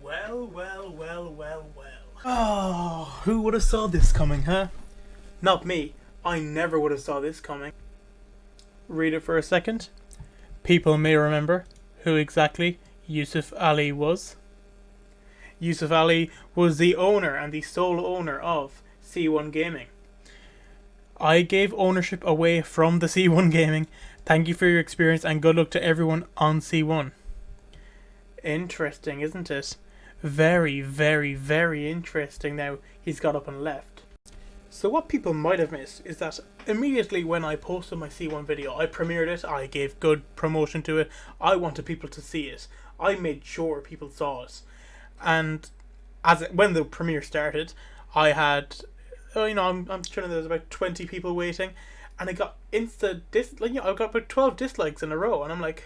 Well, well, well, well, well. Oh, who would have saw this coming, huh? Not me. I never would have saw this coming. Read it for a second. People may remember who exactly Yusuf Ali was. Yusuf Ali was the owner and the sole owner of C1 Gaming. I gave ownership away from the C1 Gaming. Thank you for your experience and good luck to everyone on C1. Interesting, isn't it? Very, very, very interesting. Now he's got up and left. So what people might have missed is that immediately when I posted my C1 video, I premiered it, I gave good promotion to it, I wanted people to see it. I made sure people saw it. And when the premiere started, I had, I'm sure there was about 20 people waiting, and I got I got about 12 dislikes in a row, and I'm like,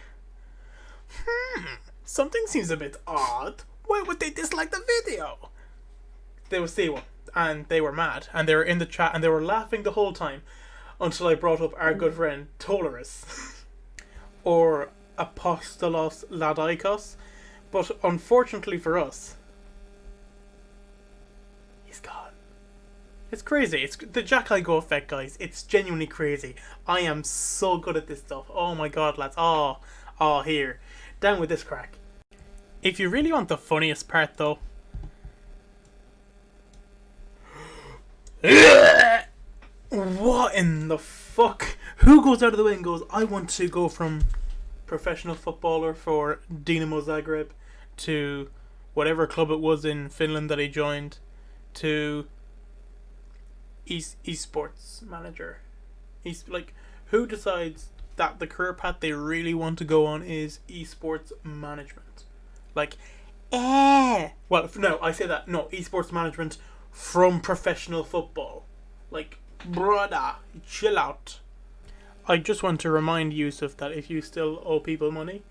something seems a bit odd. Why would they dislike the video? They would see one, and they were mad, and they were in the chat, and they were laughing the whole time, until I brought up our good friend Tolerus, or Apostolos Ladaikos. But unfortunately for us, he's gone. It's crazy. It's the Jack I Go effect, guys. It's genuinely crazy. I am so good at this stuff. Oh my god, lads. Here. Down with this crack. If you really want the funniest part, though. What in the fuck? Who goes out of the way and goes, I want to go from professional footballer for Dinamo Zagreb to whatever club it was in Finland that he joined to esports manager. He's like, who decides that the career path they really want to go on is esports management? Like, well, no, I say that, no, esports management from professional football. Like, brother, chill out. I just want to remind Yusuf that if you still owe people money,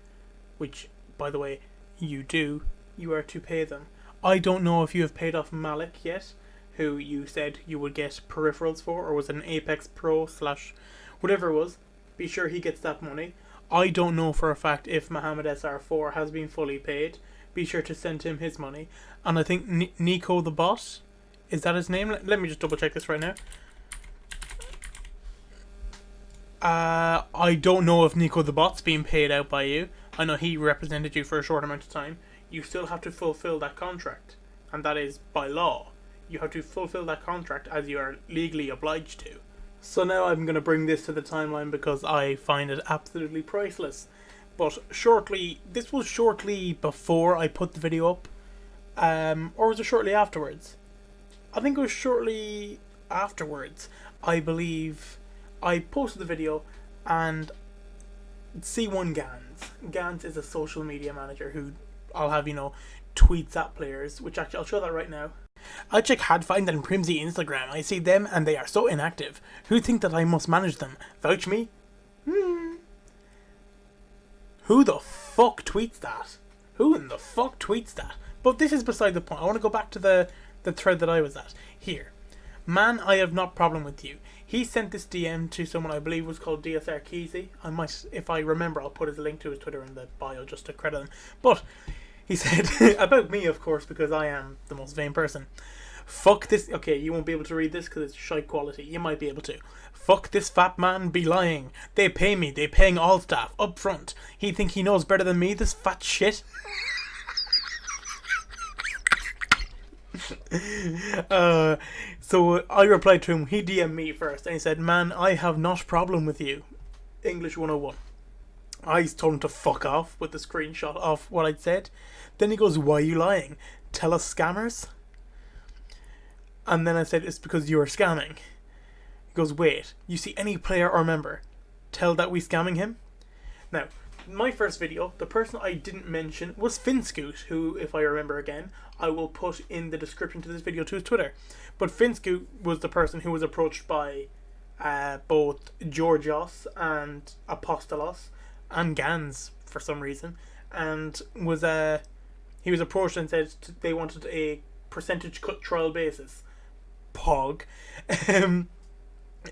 which, by the way, you do, you are to pay them. I don't know if you have paid off Malik yet, who you said you would get peripherals for, or was it an Apex Pro / whatever it was. Be sure he gets that money. I don't know for a fact if Mohammed SR4 has been fully paid. Be sure to send him his money. And I think Nico the Bot, is that his name? Let me just double check this right now. I don't know if Nico the Bot's being paid out by you. I know he represented you for a short amount of time. You still have to fulfill that contract. And that is by law. You have to fulfill that contract as you are legally obliged to. So now I'm going to bring this to the timeline because I find it absolutely priceless. But this was shortly before I put the video up. Or was it shortly afterwards? I think it was shortly afterwards. I believe I posted the video, and C1 Gans is a social media manager who I'll have, tweets at players, which actually I'll show that right now. I check Hadfind and Primsy Instagram. I see them and they are so inactive. Who think that I must manage them? Vouch me? Who the fuck tweets that? Who in the fuck tweets that? But this is beside the point. I want to go back to the thread that I was at. Here. Man, I have not problem with you. He sent this DM to someone I believe was called DSR Keezy. I might, if I remember, I'll put his link to his Twitter in the bio just to credit him. But he said, about me, of course, because I am the most vain person. Fuck this. Okay, you won't be able to read this because it's shite quality. You might be able to. Fuck this fat man be lying. They pay me. They paying all staff up front. He think he knows better than me, this fat shit. So I replied to him. He DM'd me first and he said, man, I have not problem with you. English 101. I told him to fuck off with the screenshot of what I'd said. Then he goes, why are you lying? Tell us scammers? And then I said, it's because you are scamming. He goes, wait, you see any player or member tell that we scamming him? Now, my first video, the person I didn't mention was Finscoot, who, if I remember again, I will put in the description to this video to his Twitter. But Finscoot was the person who was approached by both Georgios and Apostolos and Gans for some reason, and he was approached and said they wanted a percentage cut trial basis. Pog.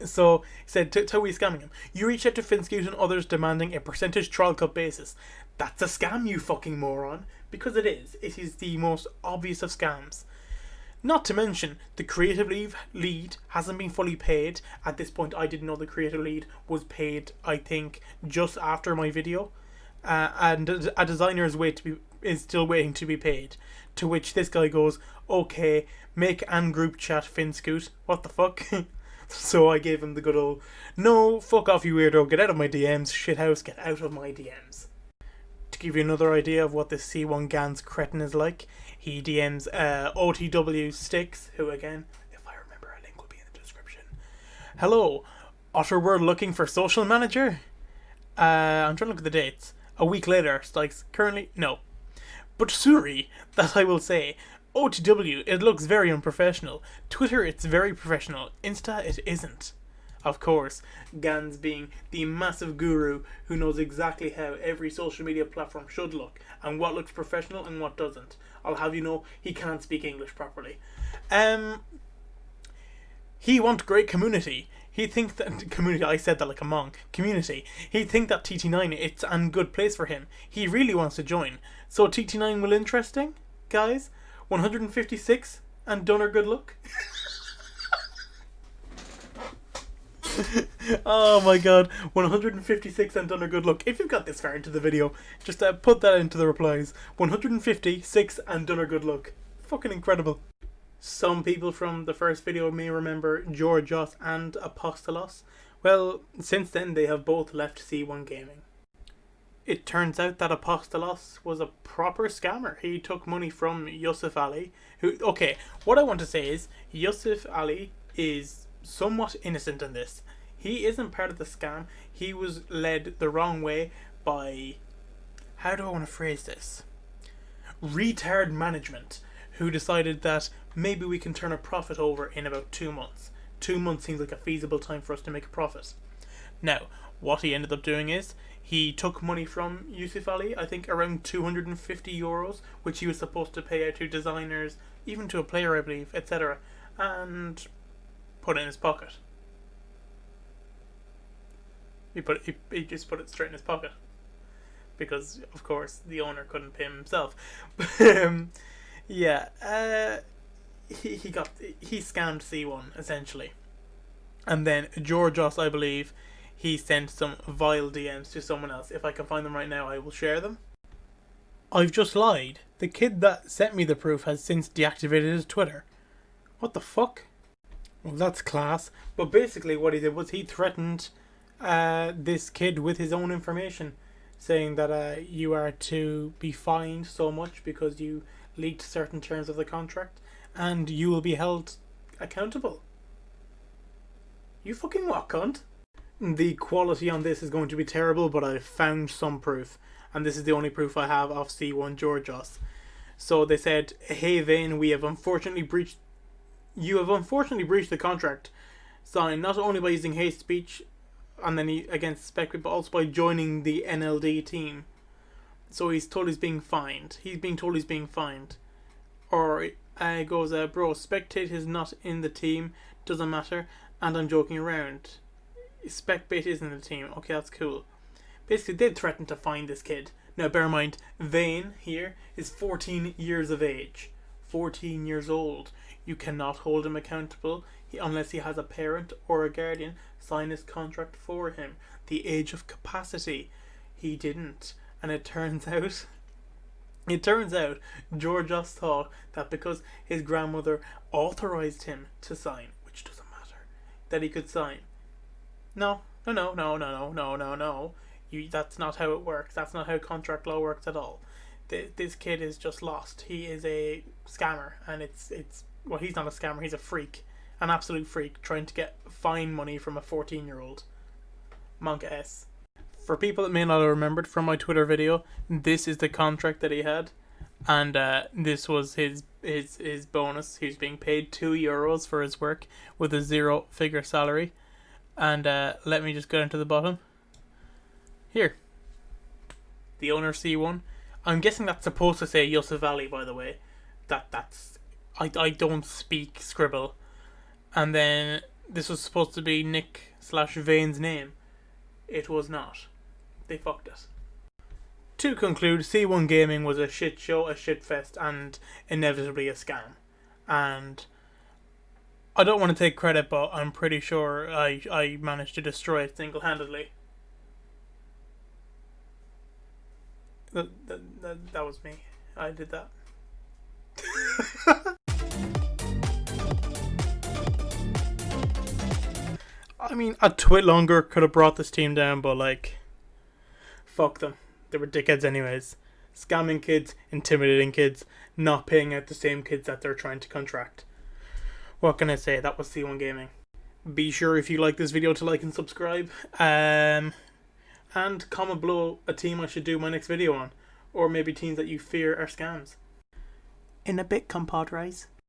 So he said, how are we scamming him? You reach out to Finscoot and others demanding a percentage trial cut basis. That's a scam, you fucking moron. Because it is. It is the most obvious of scams. Not to mention, the creative lead hasn't been fully paid. At this point, I didn't know the creative lead was paid, I think, just after my video. And a designer is still waiting to be paid. To which this guy goes, okay, make and group chat Finscoot. What the fuck? So I gave him the good old, no, fuck off you weirdo, get out of my DMs, shithouse, get out of my DMs. To give you another idea of what this C1 Gans cretin is like, he DMs OTW Sticks, who again, if I remember, a link will be in the description. Hello, Otterword looking for social manager? I'm trying to look at the dates. A week later, Stikes, currently, no. But sorry, that I will say. OTW, it looks very unprofessional. Twitter, it's very professional. Insta, it isn't. Of course, Gans being the massive guru who knows exactly how every social media platform should look and what looks professional and what doesn't. I'll have you know, he can't speak English properly. He want great community. He think that community. I said that like a monk. Community. He think that TT9 it's a good place for him. He really wants to join. So TT9 will interesting, guys. 156 and done her good luck. Oh my god, 156 and done her good luck. If you've got this far into the video, just put that into the replies. 156 and done her good luck. Fucking incredible. Some people from the first video may remember Georgios and Apostolos. Well, since then they have both left C1 Gaming. It turns out that Apostolos was a proper scammer. He took money from Yusuf Ali. Okay, what I want to say is Yusuf Ali is somewhat innocent in this. He isn't part of the scam. He was led the wrong way by, how do I want to phrase this? Retard management, who decided that maybe we can turn a profit over in about 2 months. 2 months seems like a feasible time for us to make a profit. Now, what he ended up doing is he took money from Yusuf Ali, I think around €250, which he was supposed to pay out to designers, even to a player, I believe, etc., and put it in his pocket. He just put it straight in his pocket because, of course, the owner couldn't pay him himself. Yeah, he scammed C1 essentially, and then Georgios, I believe, he sent some vile DMs to someone else. If I can find them right now, I will share them. I've just lied. The kid that sent me the proof has since deactivated his Twitter. What the fuck? Well, that's class. But basically what he did was he threatened this kid with his own information, saying that you are to be fined so much because you leaked certain terms of the contract, and you will be held accountable. You fucking what, cunt? The quality on this is going to be terrible, but I've found some proof, and this is the only proof I have of C1 Georgios. So they said, hey Vane, you have unfortunately breached the contract signed not only by using hate speech and then against spec, but also by joining the NLD team. So he's told he's being fined. He's being told he's being fined. Or it goes, bro, Spectate is not in the team, doesn't matter, and I'm joking around. Specbait is in the team. Okay, that's cool. Basically, they threatened to fine this kid. Now, bear in mind, Vane here is 14 years of age. 14 years old. You cannot hold him accountable unless he has a parent or a guardian sign his contract for him. The age of capacity. He didn't. And it turns out Georgios thought that because his grandmother authorized him to sign, which doesn't matter, that he could sign. No. That's not how it works. That's not how contract law works at all. This kid is just lost. He is a scammer, and well, he's not a scammer. He's a freak, an absolute freak, trying to get fine money from a 14-year-old. Monka S. For people that may not have remembered from my Twitter video, this is the contract that he had, and this was his bonus. He was being paid €2 for his work with a 0-figure salary. And let me just go into the bottom. Here. The owner C1. I'm guessing that's supposed to say Yusuf Ali, by the way. I don't speak Scribble. And then this was supposed to be Nick / Vane's name. It was not. They fucked it. To conclude, C1 Gaming was a shit show, a shit fest, and inevitably a scam. And I don't want to take credit, but I'm pretty sure I managed to destroy it single-handedly. That was me. I did that. I mean, a twit longer could have brought this team down, but like, fuck them. They were dickheads anyways. Scamming kids, intimidating kids, not paying out the same kids that they're trying to contract. What can I say? That was C1 Gaming. Be sure if you like this video to like and subscribe. And comment below a team I should do my next video on. Or maybe teams that you fear are scams. In a bit, compadres.